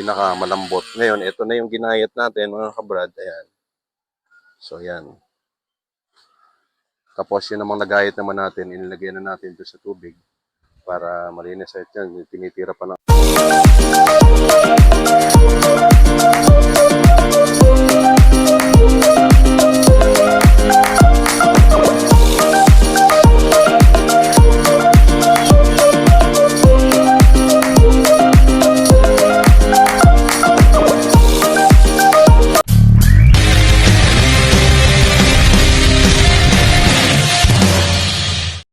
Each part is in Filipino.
pinakamalambot. Ngayon, ito na yung ginayat natin mga kabrad. Ayan. So, yan. Tapos yun namang nagayat naman natin, inilagay na natin ito sa tubig para malinis. At yan, tinitira pa lang.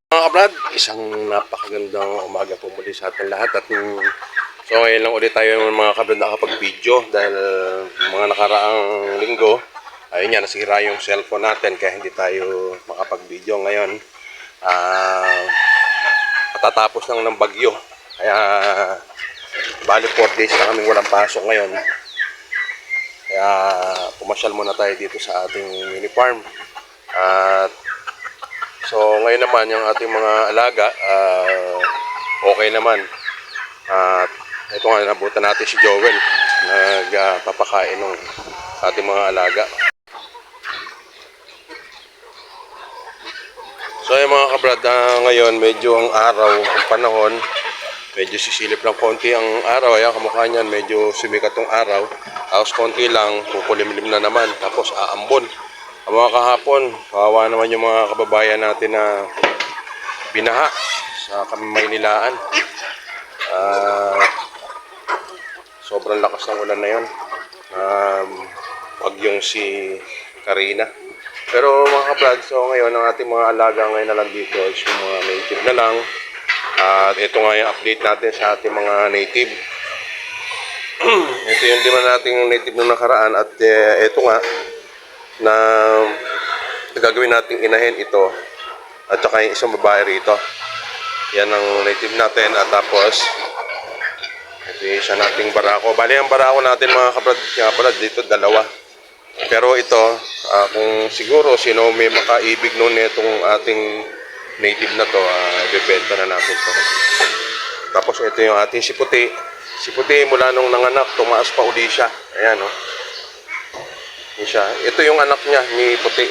Mga kabrad, isang napakagandang umaga po muli sa ating lahat at so ngayon lang ulit tayo mga kabrad nakapag-video dahil mga nakaraang linggo ayun nga nasira yung cellphone natin kaya hindi tayo makapag-video ngayon. Katatapos lang ng bagyo kaya bali 4 days na kaming walang pasok ngayon kaya pumasyal muna tayo dito sa ating mini farm at so ngayon naman yung ating mga alaga okay naman at ito nga nabutan natin si Joel nagpapakain ng ating mga alaga. So yung mga kabrad ngayon medyo ang araw ang panahon medyo sisilip lang konti ang araw ayan kamukha niyan medyo sumikat ang araw tapos konti lang kukulimlim na naman tapos aambon. Ang mga kahapon, kawawa naman yung mga kababayan natin na binaha sa Maynilaan. Sobrang lakas ng ulan na yun. Bagyong si Karina. Pero mga kabrad, so ngayon ang ating mga alaga ngayon na lang dito is yung mga native na lang. At ito nga yung update natin sa ating mga native. Ito yung lima nating native nung nakaraan at ito nga na gagawin nating inahin ito at saka yung isang babae rito yan ang native natin at tapos ito yung isa nating barako bali ang barako natin mga kabrad dito dalawa pero ito kung siguro sino may makaibig noon itong ating native na to ibebenta na natin to tapos ito yung ating si puti mula nung nanganak tumaas pa uli siya ayan siya. Ito yung anak niya ni Puti.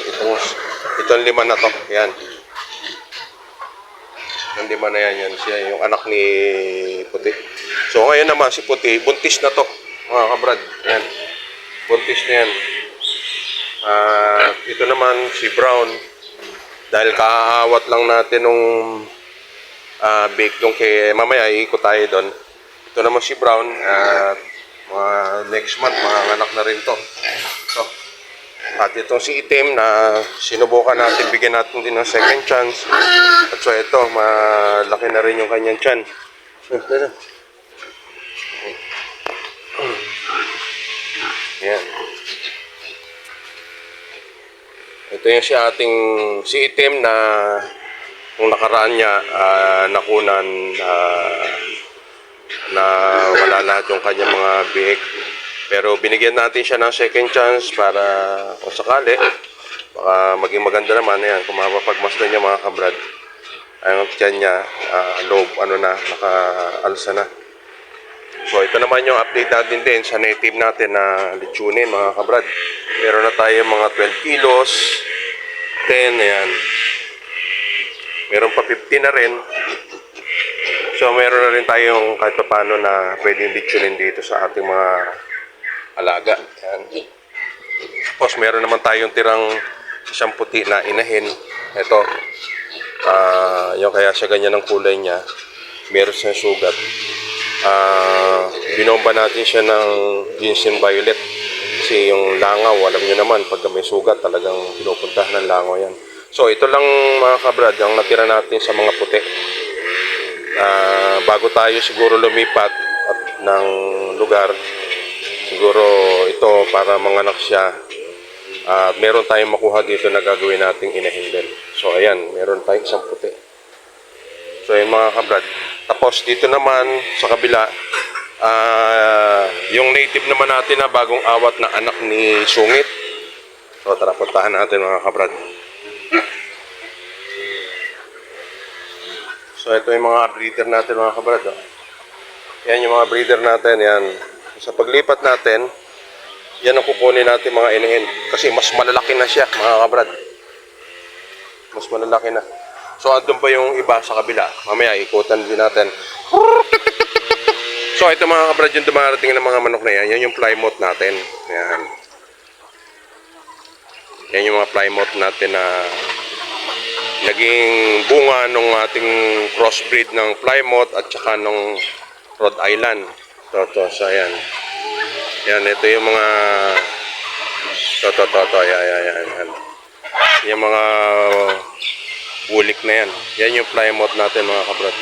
Itong lima na to. Yan. Yung lima na yan. Siya yung anak ni Puti. So ngayon naman si Puti, buntis na to. Mga kabrad. Yan. Buntis na yan. Ito naman si Brown. Dahil kaawat lang natin nung bake doon kay mamaya iikot tayo doon. Ito naman si Brown. Next month mga anak na rin to. So, at itong si Itim na sinubukan natin, bigyan natin din ng second chance. At so ito, malaki na rin yung kanyang tiyan. Yan. Ito yung si Itim na kung nakaraan niya nakunan na wala lahat yung kanyang mga biik. Pero binigyan natin siya ng second chance para kung sakali baka maging maganda naman. Ayan, kung mapapagmasdan niya mga kabrad ang tiyan niya loob naka-alsa na. So ito naman yung update natin din sa native natin na lechonin mga kabrad. Meron na tayo mga 12 kilos 10 ayan. Meron pa 50 na rin. So meron na rin tayong kahit paano na pwedeng lechonin dito sa ating mga alaga. Yan. Tapos meron naman tayong tirang isang puti na inahin. Ito. Yung kaya siya ganyan ang kulay niya. Meron siyang sugat. Binomba natin siya ng ginseng violet. Kasi yung langaw, alam nyo naman, pag may sugat, talagang pinupuntahan ng langaw yan. So ito lang mga kabrad, ang natira natin sa mga puti. Bago tayo siguro lumipat at ng lugar, siguro ito para manganak siya meron tayong makuha dito na gagawin nating inahin din. So ayan, meron tayong isang puti. So yun mga kabrad. Tapos dito naman sa kabila yung native naman natin na bagong awat na anak ni Sungit. So tara puntahan natin mga kabrad. So ito yung mga breeder natin mga kabrad. Yan yung mga breeder natin. Yan. Sa paglipat natin, yan ang kukunin natin mga inihin. Kasi mas malalaki na siya, mga kabrad. Mas malalaki na. So, andun pa yung iba sa kabila. Mamaya, ikutan din natin. So, ito mga kabrad, yung dumarating ng mga manok na yan. Yan yung plymouth natin. Yan. Yan yung mga plymouth natin na naging bunga nung ating crossbreed ng plymouth at saka nung Rhode Island. So, ayan. Yan, ito yung mga yan. Yung mga bulik na yan. Yan yung plymouth natin mga kabrad.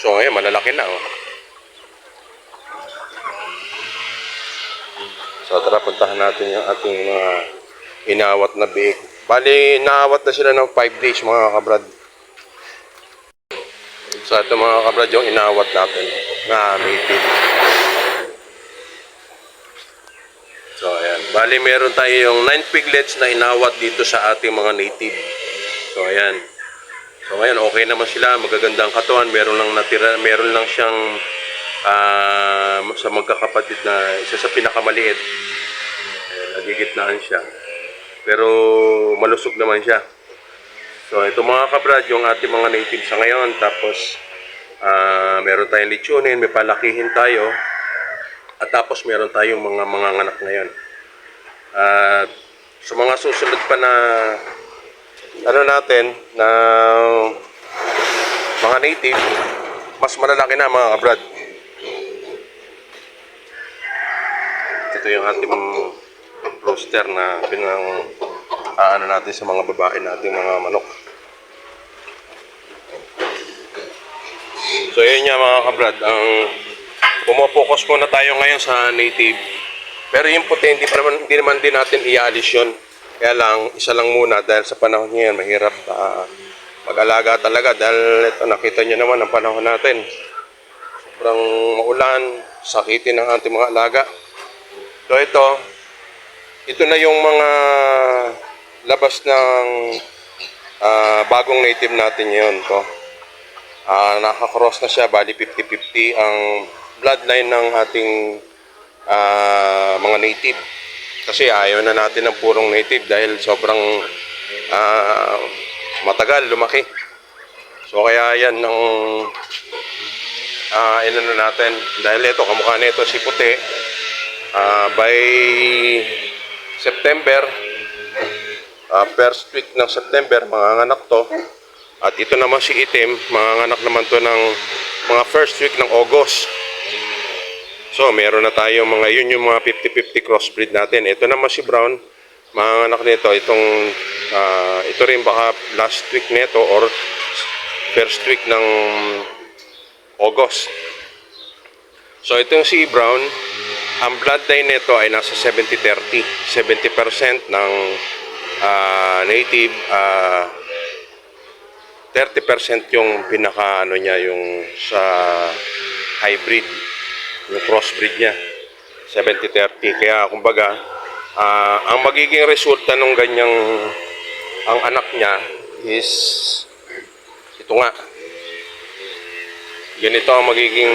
So, ngayon, malalaki na. Oh. So, tara, puntahan natin yung ating mga inawat na biik. Bali, naawat na sila ng 5 days mga kabrad. So, ito mga kabrad yung inawat natin na native. So, ayan. Bali, meron tayo yung 9 piglets na inawat dito sa ating mga native. So, ayan. So, ngayon, okay naman sila. Magagandang katawan. Meron lang natira, meron lang siyang sa magkakapatid na isa sa pinakamaliit. Ayan, nagigitnaan siya. Pero, malusog naman siya. So, ito mga kabrad, yung ating mga native sa ngayon. Tapos, meron tayong lechonin, may palakihin tayo. At tapos meron tayong mga anak ngayon. At sa mga susunod pa na natin na mga native, mas malalaki na mga kabrad. Ito yung ating roaster na natin sa mga babae nating mga manok. So yun nga mga kabrad, ang pumopokus muna tayo ngayon sa native. Pero yung puti, hindi naman din natin ialis yun. Kaya lang, isa lang muna dahil sa panahon ngayon, mahirap mag-alaga talaga. Dahil ito, nakita nyo naman ang panahon natin. Sobrang maulan, sakitin ng ating mga alaga. So ito na yung mga labas ng bagong native natin ngayon. Nakakross na siya, bali 50-50 ang bloodline ng ating mga native. Kasi ayaw na natin ng purong native dahil sobrang matagal lumaki. So kaya yan ang inano natin. Dahil ito, kamukha nito si puti. By September, first week ng September, manganganak to. At ito naman si itim, manganganak naman to ng mga first week ng August. So, meron na tayo yun yung mga 50-50 crossbreed natin. Ito naman si brown, manganganak nito. Ito rin baka last week nito or first week ng August. So, itong si brown, ang bloodline nito ay nasa 70-30. 70% ng native, 30% yung niya, yung sa hybrid, yung crossbreed niya. 70-30. Kaya, kumbaga, ang magiging resulta ng ganyang, ang anak niya is, ito nga. Ganito ang magiging,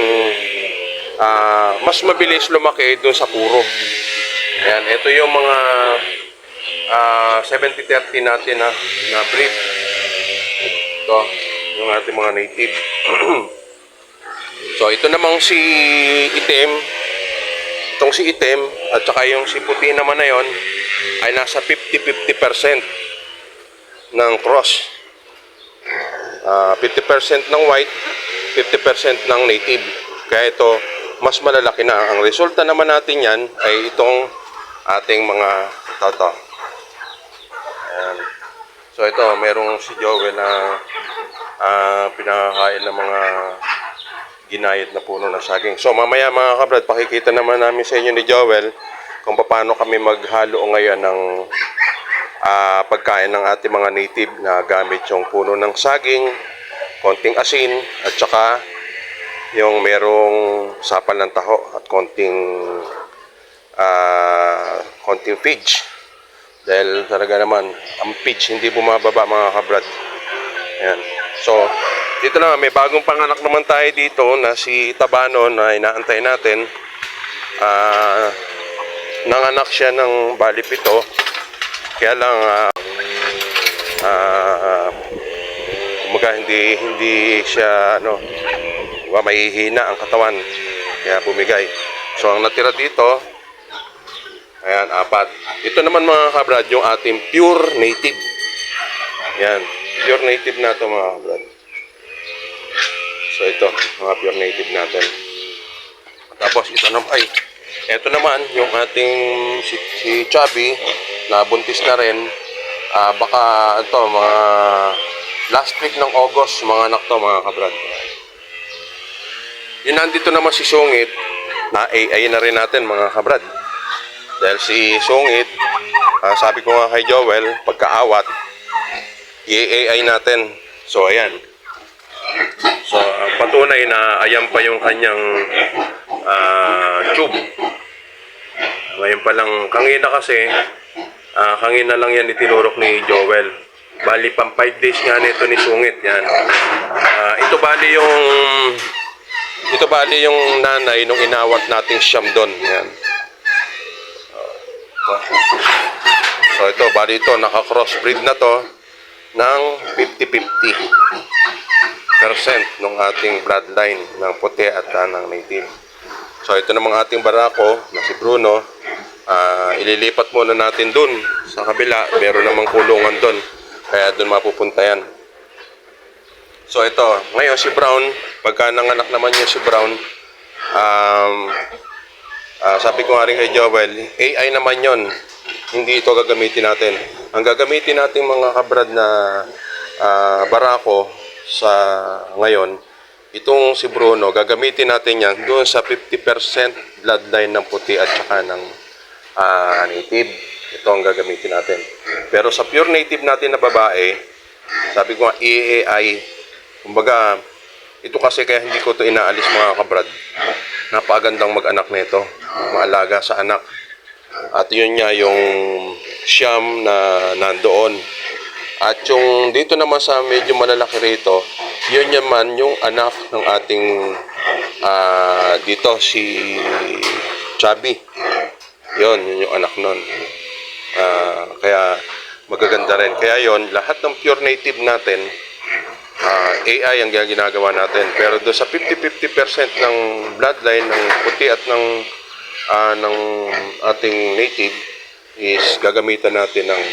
mas mabilis lumaki doon sa puro. Ayan, ito yung mga 70-30 natin na breed. Ito, yung ating mga native. So, ito namang si itim. Itong si itim at saka yung si puti naman na yon ay nasa 50-50% ng cross. 50% ng white, 50% ng native. Kaya ito, mas malalaki na. Ang resulta naman natin yan ay itong ating mga toto. Ayan. So ito, merong si Joel na pinakakain ng mga ginayat na puno ng saging. So mamaya mga kabrad, pakikita naman namin sa inyo ni Joel kung paano kami maghalo ngayon ng pagkain ng ating mga native na gamit yung puno ng saging, konting asin, at saka yung merong sapal ng taho at konting feed. Dahil talaga naman, ang feed hindi bumababa mga kabrad. Ayan. So, dito na, may bagong panganak naman tayo dito na si Tabano na inaantay natin. nanganak siya ng bali 7. Kaya lang kumaga hindi siya mahihina ang katawan, kaya bumigay. So ang natira dito, ayan, 4. Ito naman mga kabrad, yung ating pure native. Yan, pure native na ito mga kabrad. So ito, mga pure native natin. Tapos ito naman, ito naman yung ating si Chubby na buntis na rin. Baka ito, mga last week ng August, mga anak to mga kabrad. Yun, nandito naman si Sungit, na AI na rin natin mga kabrad. Dahil si Sungit, sabi ko nga kay Joel, pagkaawat, i-AI natin. So ayan. So patunay na ayan pa yung kanyang tube. Ngayon pa lang, kangina lang yan itinurok ni Joel. Bali pang 5 days nga nito ni Sungit yan. Ito bali yung nanay nung inawat nating siyam doon. Yan. So ito, bali ito, naka-crossbreed na to ng 50-50% ng ating bloodline ng puti at ng native. So ito namang ating barako na si Bruno. Ililipat muna natin dun sa kabila. Meron namang kulungan dun, kaya dun mapupunta yan. So ito, ngayon si Brown, pagka nanganak naman yung si Brown, sabi ko nga rin kay Joel, AI naman yon, hindi ito gagamitin natin. Ang gagamitin natin mga kabrad na barako sa ngayon, itong si Bruno, gagamitin natin yan doon sa 50% bloodline ng puti at saka ng native. Ito ang gagamitin natin. Pero sa pure native natin na babae, sabi ko nga, AI. Kumbaga, ito kasi kaya hindi ko ito inaalis mga kabrad. Napakagandang mag-anak nito, maalaga sa anak. At yun nga yung siyam na nandoon. At yung dito naman sa medyo malalaki rito, yun naman yung anak ng ating dito si Chubby. Yun yung anak nun. Kaya magaganda rin. Kaya yun, lahat ng pure native natin, AI ang ginagawa natin. Pero doon sa 50-50% ng bloodline ng puti at ng ating native is gagamitan natin ng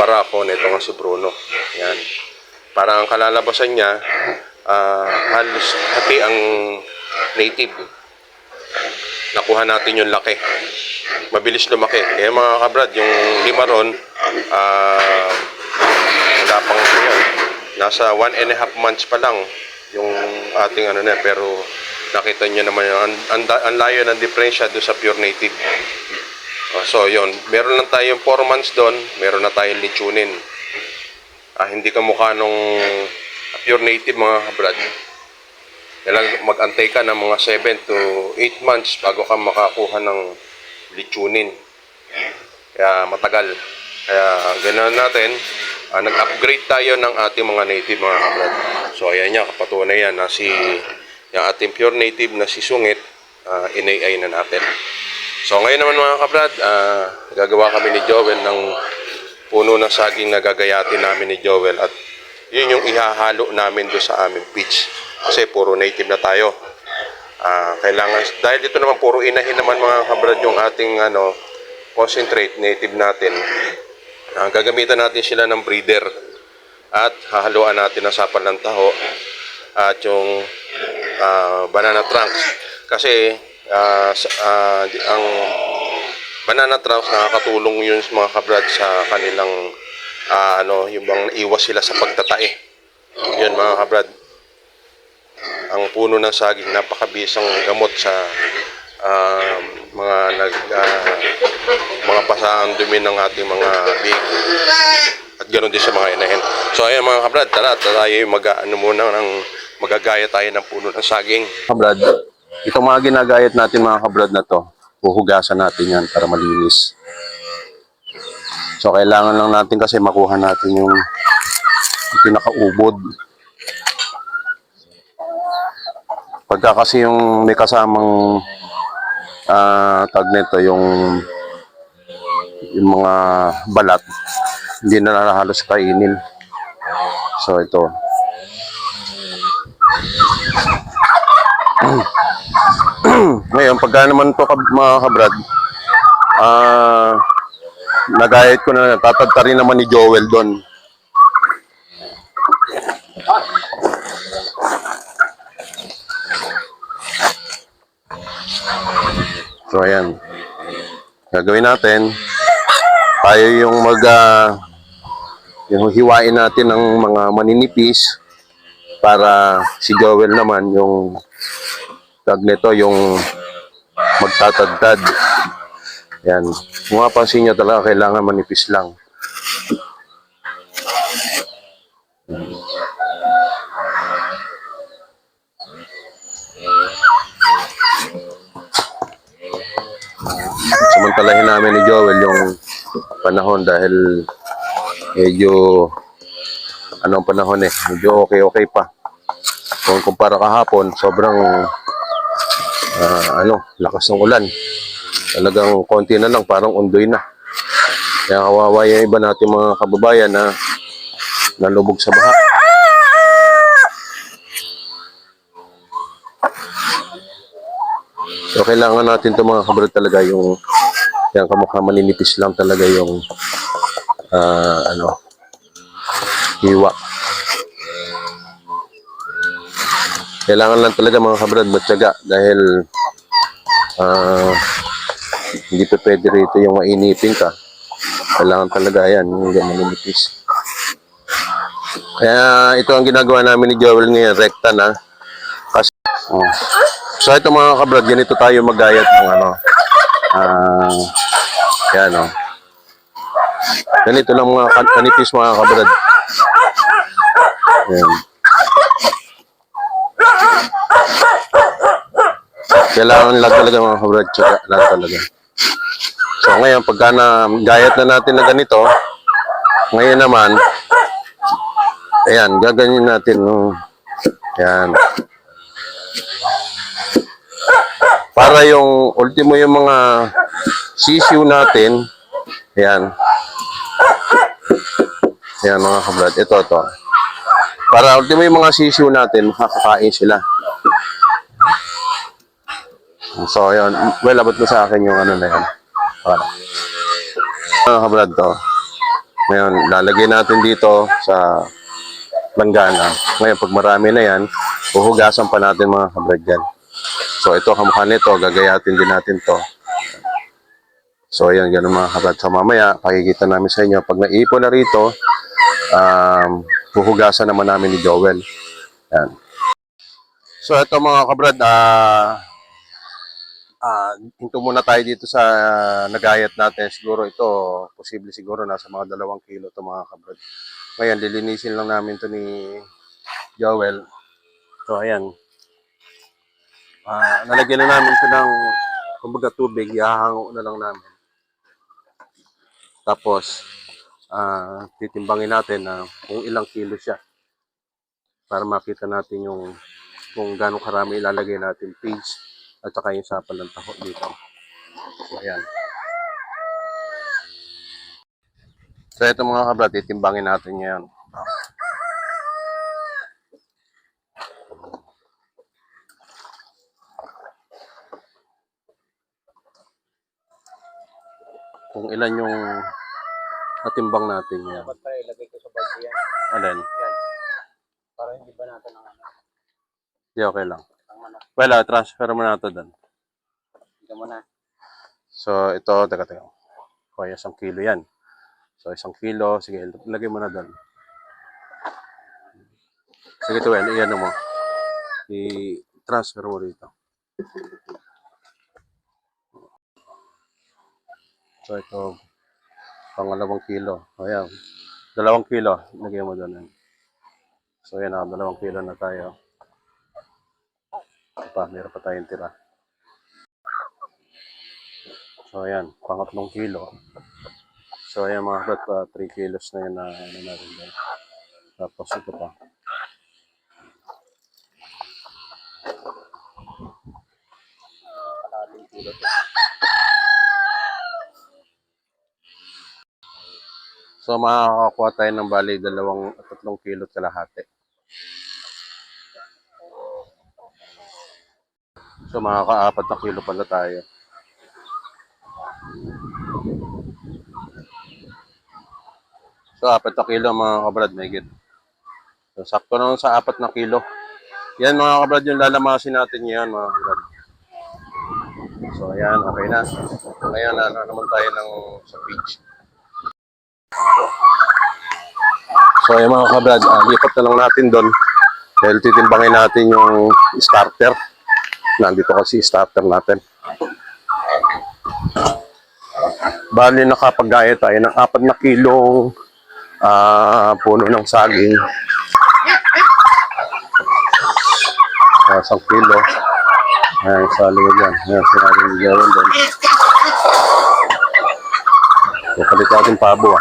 barako nito nga si Bruno. Yan. Para ang kalalabasan niya, halos hati ang native. Nakuha natin yung laki. Mabilis lumaki. Kaya mga kabrad, yung 5 ron, wala pang yan. Nasa 1.5 months pa lang yung ating pero nakita nyo naman yun, ang layo ng diferensya doon sa pure native. So yun, meron lang tayong 4 months doon, meron na tayong lechonin. Hindi kamukha nung pure native mga kabrad. Kailangan mag-antay ka ng mga 7 to 8 months bago ka makakuha ng lechonin. Kaya matagal. Kaya ganoon natin, nag-upgrade tayo ng ating mga native mga kabrad. So ayan niya, kapatunay yan na yung ating pure native na si Sungit, in-AI na natin. So ngayon naman mga kabrad, gagawa kami ni Joel ng puno ng saging na gagayatin namin ni Joel. At yun yung ihahalo namin doon sa aming pitch. Kasi puro native na tayo. Kailangan, dahil dito naman puro inahin naman mga kabrad yung ating concentrate native natin. Gagamitan natin sila ng breeder at hahaluan natin ng sapal ng taho at yung banana trunks. Kasi ang banana trunks nakakatulong yun mga kabrad sa kanilang yung bang iwas sila sa pagtatae. Yun mga kabrad. Ang puno ng saging napakabisang gamot sa mga pasaang dumi ng ating mga big at ganoon din sa mga inahin. So ayan mga kabrad, tara tayo magagaya tayo ng puno ng saging. Kabrad, itong mga ginagayat natin mga kabrad na to, huhugasan natin yan para malinis. So kailangan lang natin kasi makuha natin yung pinakaubod. Pagka kasi yung may kasamang tag nito yung mga balat, hindi na halos kainin. So ito. Ngayon, pagka naman to mga kabrad, nagayat ko na, tatadta rin naman ni Joel doon. So ayan, gagawin natin, tayo yung yung hiwain natin ng mga maninipis para si Joel naman yung tag nito yung magtatadtad. Yan. Kung mapansin nyo talaga, kailangan manipis lang. Samantalahin namin ni Joel yung panahon dahil medyo anong panahon medyo okay pa. Kung kumpara kahapon, sobrang lakas ng ulan. Talagang konti na lang, parang undoy na. Kaya kawawa yung iba natin mga kababayan na nalubog sa baha. So kailangan natin ito mga kabrad talaga yung kamukha maninipis lang talaga yung hiwa. Kailangan lang talaga mga kabrad matyaga dahil hindi pa pwede rito yung mainipin ka. Kailangan talaga yan, yung maninipis. Kaya ito ang ginagawa namin ni Joel ngayon, rekta na. Kasi, so ito mga kabrad, ganito tayo maggayat ng yan ganito lang mga kanipis mga kabrad. Yan. Kailangan lang talaga mga kabrad, tsaka lang talaga. So ngayon, pagka gayat na natin na ganito, ngayon naman, ayan, gaganyan natin. Yan. Para yung ultimo yung mga sisiw natin, ayan. Ayan mga kabrad, ito. Para ultimo yung mga sisiw natin, makakakain sila. So, ayan. Well, abot mo sa akin yung na yan. Para. Mga kabrad to. Ngayon, lalagay natin dito sa langgana. Ngayon, pag marami na yan, uhugasan pa natin mga kabrad yan. So, ito, kamukha nito, gagayatin din natin to. So, ayan, ganun mga kabrad. So, mamaya, pakikita namin sa inyo. Pag naipon na rito, huhugasan naman namin ni Joel. Yan. So, ito mga kabrad, hinto muna tayo dito sa nagayat natin. Siguro ito, posible siguro nasa mga 2 kilo ito mga kabrad. Ngayon, lilinisin lang namin to ni Joel. So, ayan. Nalagyan na namin ito ng kumbaga tubig, ihahango na lang namin. Tapos, titimbangin natin na kung ilang kilo siya para makita natin yung kung gaano karami ilalagay natin page at saka yung sapal ng taho dito. So, ayan. So, ito mga kabrad, titimbangin natin ngayon. Kung ilan yung natimbang natin yan. Dapat pa ilagay ko sa balde yan. Alin? Yan. Para hindi ba natin ang Di okay lang. ang manok. Well, transfer mo na ito doon. Hindi mo na. So, ito, teka. Kaya 1 kilo yan. So, 1 kilo. Sige, lagay mo na doon. Sige, ito, well, iyan mo. I-transfer mo rito. So, ito, pang 2 kilo. Ayan. 2 kilo. Lagay mo doon. So, yan, 2 kilo na tayo. Meron pa tayong tira. So, ayan, pang 3 kilo. So, ayan mga kapat, 3 kilos na yun na natin doon. Tapos, ito pa. kilo to. So makakakuha tayo ng bali 2 at 3 kilo kalahati. So makaka-4 na kilo pala tayo. So 4 na kilo mga kabrad, may git. So sakto naman sa 4 na kilo. Yan mga kabrad yung lalamasin natin ngayon mga kabrad. So ayan, okay na. Ngayon ano naman tayo ng sa page. So yung mga kabrad, lipat na lang natin doon. Dahil titimbangin natin yung starter. Nandito kasi starter natin. Bali nakapag-gaya tayo ng 4 na kilong puno ng saging. 1 kilo. Ayan, sa liwag yan. Ayan, sinabi ni Gawin doon. So, palit natin pabo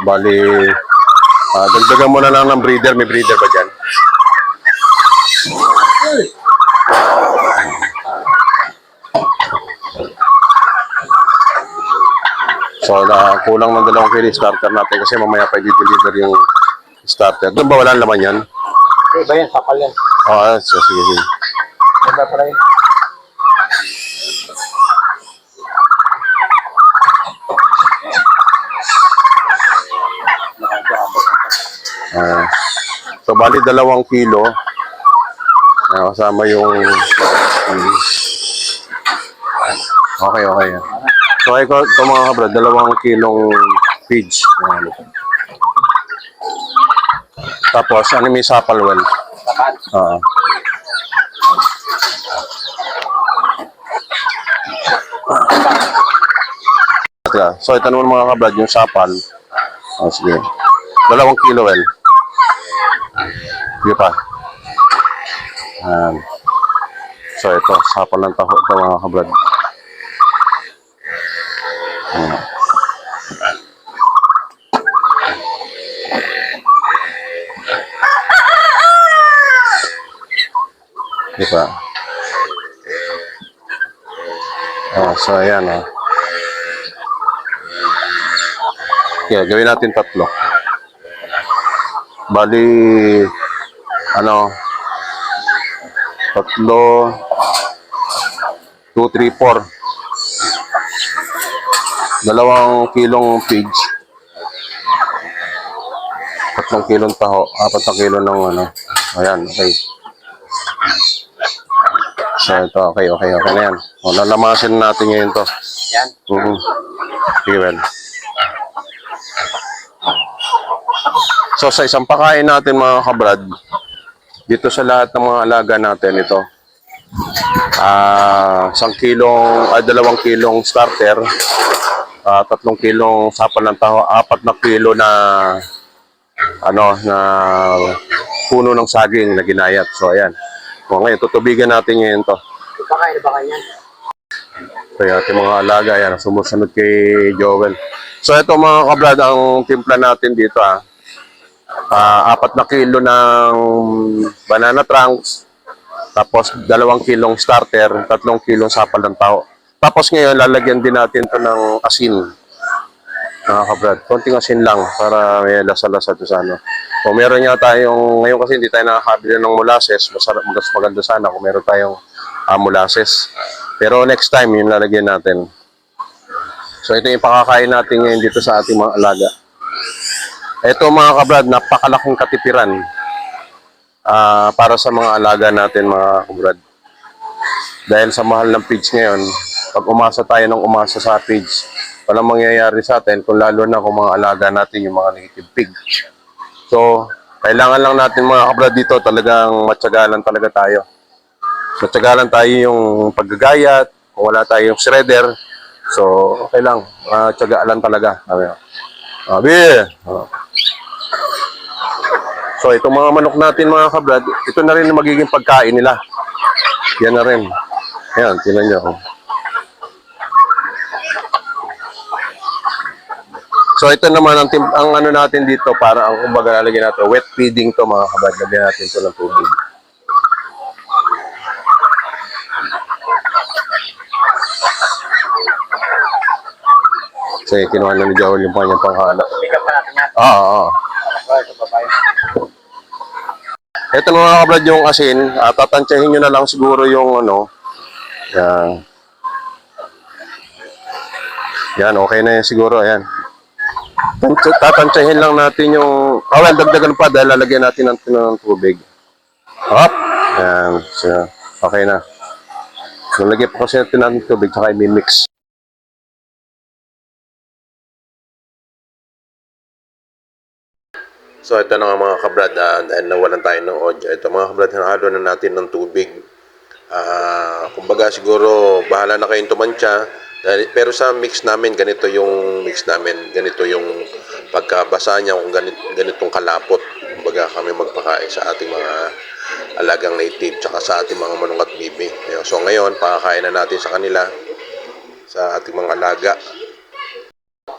bali, dagdagan mo na lang ng breeder. May breeder ba dyan? So, kulang ng 2 kilo starter natin kasi mamaya pa i-deliver yung starter. Doon ba walang laman yan? Iba yan, sakal yan. Oo, so, sige, sige. Iba pala yun. So, bali 2 kilo. Kasama yung... Okay, okay. So, ito mga kabrad, 2 kilong feeds. Tapos, ano may sapal well? Sakal. Oo. So, ito naman mga kabrad, yung sapal. Sige. 2 kilo well. Sige pa. So, ito, sapal ng taho ito mga kabrad. Di ba? So, ayan. Okay, gawin natin 3. Bali, 3, 2, 3, 4. 2 kilong pigs. 3 kilong taho. 4 na kilo ng Ayan, okay. So, ito, okay na yan. Lalamasin natin ngayon to. Yan. Sige, well. So, sa isang pakain natin mga kabrad, dito sa lahat ng mga alaga natin ito, 2 kilong starter, 3 kilong sapal ng taho, 4 na kilo na puno ng saging na ginayat. So, ayan. So, ngayon, tutubigan natin ngayon to. Ipakain ba kanyan? Kaya ating mga alaga, yan, sumusunod kay Joel. So, ito mga kabrad, ang timpla natin dito, 4 na kilo ng banana trunks, tapos 2 kilong starter, 3 kilong sapal ng tao. Tapos ngayon, lalagyan din natin to ng asin. Mga kabrad, konting asin lang para may lasa-lasa to sa Kung meron nga tayong, ngayon kasi hindi tayo nakakabili ng molasses, mas maganda sana kung meron tayong molasses. Pero next time, yun lalagyan natin. So ito yung pakakain natin ngayon dito sa ating mga alaga. Ito mga kabrad, napakalaking katipiran para sa mga alaga natin mga kabrad. Dahil sa mahal ng feeds ngayon, pag umasa tayo ng umasa sa feeds, walang mangyayari sa atin kung lalo na kung mga alaga natin yung mga native pig. So, kailangan lang natin mga kabrad dito talagang matsagalan talaga tayo. Matsagalan tayo yung paggagayat, kung wala tayong shredder. So, okay lang. Tsagaan talaga. So, itong mga manok natin mga kabrad, ito na rin magiging pagkain nila. Yan na rin. Ayan, tinan nyo. So ito naman ang ano natin dito para ang kumbaga lalagyan natin wet feeding to mga kabrad. Lagyan natin to ng tubig. Kasi kinuha na ni Joel yung kanyang panghala. Pick up pa natin yan. Oo. Oh, ito pa tayo. Ito mga kabrad yung asin. Tatansyahin nyo na lang siguro yung ano. Yan. Yan, okay na yan siguro. Ayan. Tatansyahin lang natin yung... well, dagdagan pa dahil lalagyan natin ng tubig. Hop! Yan. So, okay na. So, lagyan pa kasi natin ng tubig saka i-mix. So ito na nga mga kabrad, dahil nawalan tayo ng audio. Ito mga kabrad, hinahalo na natin ng tubig. Kumbaga siguro bahala na kayong tumantya. Pero sa mix namin, ganito yung mix namin. Ganito yung pagkabasa niya kung ganitong kalapot. Kumbaga kami magpakain sa ating mga alagang native tsaka sa ating mga manok at bibi. So ngayon, pakakain na natin sa kanila, sa ating mga alaga.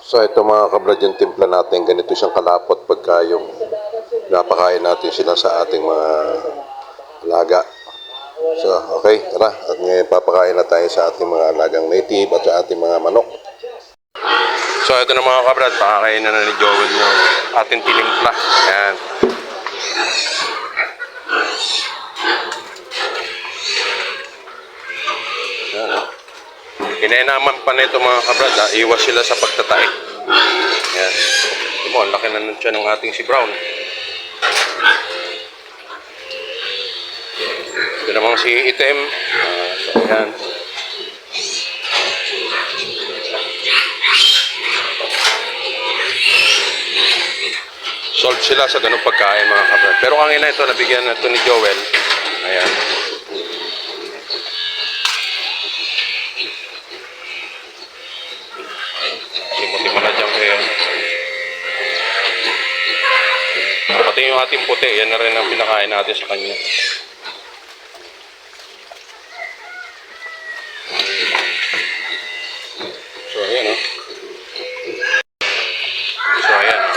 So ito mga kabrad yung timpla natin, ganito siyang kalapot pagka yung napakain natin sila sa ating mga alaga. So okay, tara, at ngayon papakain na tayo sa ating mga alagang native at sa ating mga manok. So ito na mga kabrad, pakakain na ni Joel yung ating tinimpla. Yan. Yan. Inainaman pa nito mga kabrad, iwas sila sa pagtatae. Yan. Ito mo, ang laki na nun siya ng ating si Brown. Ito namang si Item. So, yan. Sold sila sa ganung pagkain mga kabrad. Pero ang ina ito, nabigyan na ito ni Joel. Ayan. Simot-simot na dyan kayo. Pati yung ating puti, yan na rin ang pinakain natin sa kanya. So, ayan o. So, ayan o.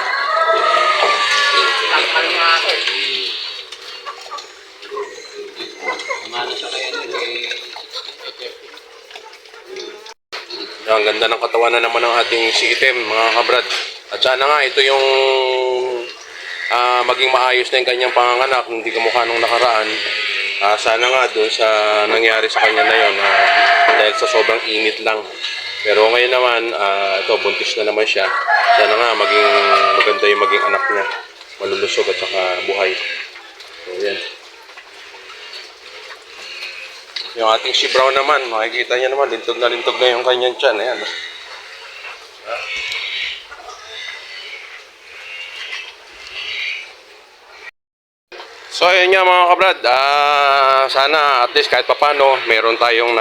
Ang ganda ng katawan na naman ng ating si Item, mga kabrad. At sana nga, ito yung maging maayos na yung kanyang panganganak, hindi kamukha nung nakaraan. Sana nga doon sa nangyari sa kanya na yun, dahil sa sobrang init lang. Pero ngayon naman, ito, buntis na naman siya. Sana nga, maging maganda yung maging anak niya. Malulusog at saka buhay. So, yan. Yung ating si Brown naman, makikita niya naman, lintog na yung kanyang tiyan. Ayan. So, ayun nga mga kabrad. Sana at least kahit papano, meron tayong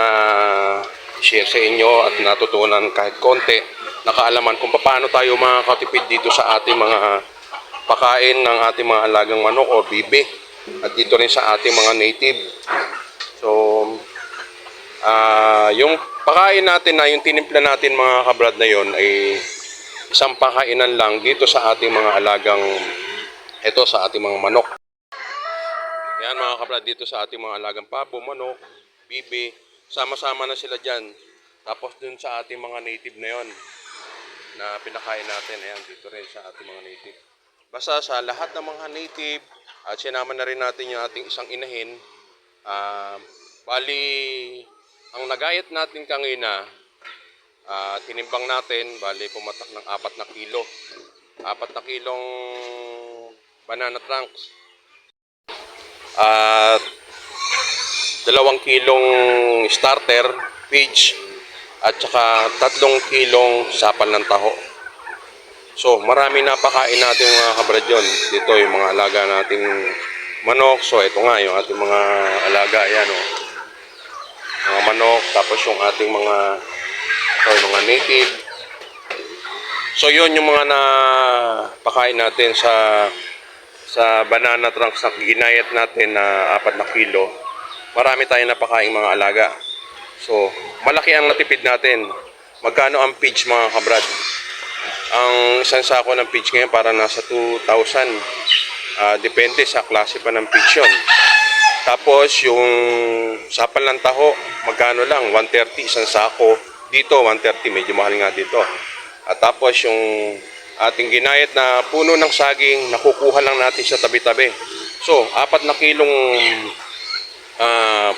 share sa inyo at natutunan kahit konti, nakaalaman kung paano tayo makakatipid dito sa ating mga pakain ng ating mga alagang manok o bibi. At dito rin sa ating mga native. So, yung pakain natin na yung tinimpla natin mga kabrad na yon ay isang pakainan lang dito sa ating mga alagang sa ating mga manok. Yan mga kabrad, dito sa ating mga alagang pabo, manok, bibi, sama-sama na sila dyan. Tapos dun sa ating mga native na yon na pinakain natin, ayan, dito rin sa ating mga native. Basta sa lahat ng mga native, at sinama na rin natin yung ating isang inahin. Bali, ang nagayat natin kanina, tinimbang natin, bali pumatak ng 4 na kilo. 4 na kilong banana trunks. At 2 kilong starter, peach, at saka 3 kilong sapal ng taho. So, marami na pakain natin mga kabrad yun. Dito yung mga alaga nating manok. So, ito nga yung ating mga alaga. Ayan o. Mga manok. Tapos yung ating mga mga native. So, yun yung mga napakain natin sa banana trunks na ginayat natin na 4 na kilo. Marami tayong napakain mga alaga. So, malaki ang natipid natin. Magkano ang page mga kabrad? Ang isang sako ng peach ngayon para nasa 2,000. Depende sa klase pa ng peach yun. Tapos yung sapal ng taho, magkano lang? 130 isang sako. Dito, 130. Medyo mahal nga dito. At tapos yung ating ginayat na puno ng saging, nakukuha lang natin sa tabi-tabi. So, 4 na kilong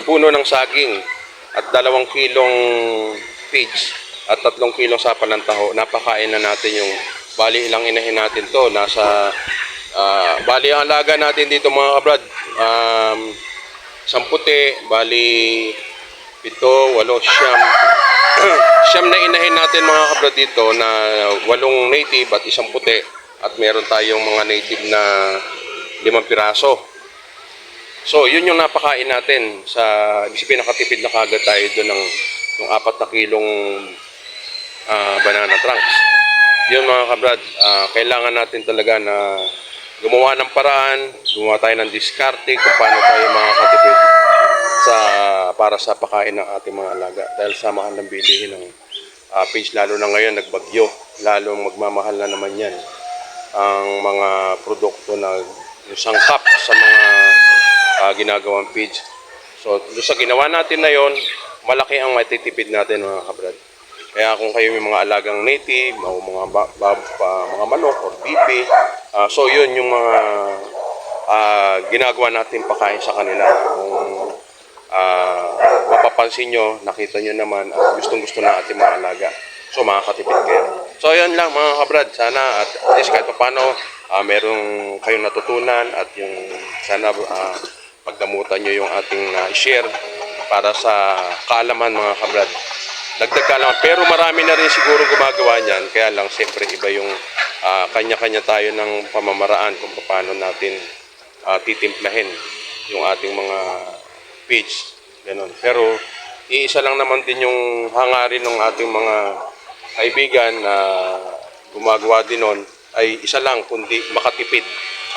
puno ng saging at 2 kilong peach at 3 kilong sapal ng taho. Napakain na natin yung bali ilang inahin natin to. Nasa bali ang alaga natin dito mga kabrad. 10 bali 7, 8, 9. Siyam na inahin natin mga kabrad dito na 8 native at 1 puti. At meron tayong mga native na 5 piraso. So, yun yung napakain natin sa ibig nakatipid na kagad tayo doon ng 4 na kilong banana trunks. Yun mga kabrad, kailangan natin talaga na gumawa ng paraan, gumawa tayo ng diskarte kung paano tayo makakatipid para sa pakain ng ating mga alaga. Dahil sa mahal ng bilihin ng peach, lalo na ngayon nagbagyo, lalong magmamahal na naman yan ang mga produkto na yung sangkap sa mga ginagawang feeds. So, doon sa ginawa natin na yon, malaki ang matitipid natin mga kabrad. Kaya kung kayo may mga alagang native, o mga mga manok or bibi, so yun yung mga ginagawa natin pakain sa kanila. Kung mapapansin nyo, nakita nyo naman, gustong-gusto na ating mga alaga. So, makakatipid kayo. So, yun lang mga kabrad. Sana at least kahit paano, merong kayong natutunan at yung sana pagdamutan nyo yung ating share para sa kaalaman mga kabrad. Dagdag kaalaman. Pero marami na rin siguro gumagawa niyan. Kaya lang siyempre iba yung kanya-kanya tayo ng pamamaraan kung paano natin titimplahin yung ating mga peach. Ganun. Pero iisa lang naman din yung hangarin ng ating mga kaibigan na gumagawa din nun ay isa lang kundi makatipid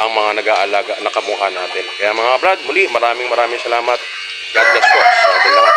ang mga nag-aalaga na kamukha natin. Kaya mga brad, muli maraming salamat. God bless po sa ating lahat.